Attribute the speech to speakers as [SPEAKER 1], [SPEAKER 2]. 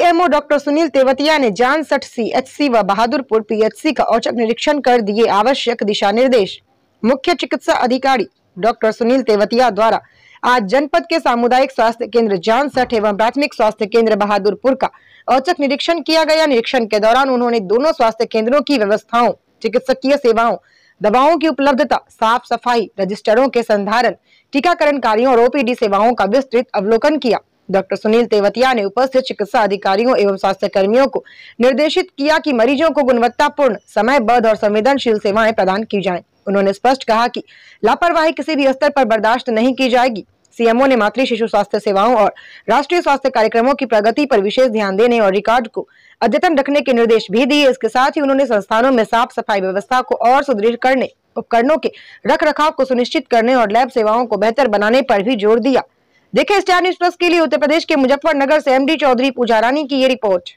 [SPEAKER 1] CMO doctor Sunil Tewatia ने Jansath CHC व Bahadurpur PHC का औचक निरीक्षण कर दिए आवश्यक दिशा निर्देश। मुख्य चिकित्सा अधिकारी डॉक्टर सुनील तेवतिया द्वारा आज जनपद के सामुदायिक स्वास्थ्य केंद्र जानसठ एवं प्राथमिक स्वास्थ्य केंद्र बहादुरपुर का औचक निरीक्षण किया गया। निरीक्षण के दौरान उन्होंने दोनों स्वास्थ्य केंद्रों की व्यवस्थाओं, चिकित्सकीय सेवाओं, दवाओं की उपलब्धता, साफ सफाई, रजिस्टरों के संधारण, टीकाकरण कार्यों और ओपीडी सेवाओं का विस्तृत अवलोकन किया। डॉक्टर सुनील तेवतिया ने उपस्थित चिकित्सा अधिकारियों एवं स्वास्थ्य कर्मियों को निर्देशित किया कि मरीजों को गुणवत्तापूर्ण, समयबद्ध और संवेदनशील सेवाएं प्रदान की जाएं। उन्होंने स्पष्ट कहा कि लापरवाही किसी भी स्तर पर बर्दाश्त नहीं की जाएगी। सीएमओ ने मातृ शिशु स्वास्थ्य सेवाओं और राष्ट्रीय स्वास्थ्य कार्यक्रमों की प्रगति पर विशेष ध्यान देने और रिकॉर्ड को अद्यतन रखने के निर्देश भी दिए। इसके साथ ही उन्होंने संस्थानों में साफ सफाई व्यवस्था को और सुदृढ़ करने, उपकरणों के रख रखाव को सुनिश्चित करने और लैब सेवाओं को बेहतर बनाने पर भी जोर दिया। देखें स्टार न्यूज प्लस के लिए उत्तर प्रदेश के मुजफ्फरनगर से एमडी चौधरी पूजा रानी की ये रिपोर्ट।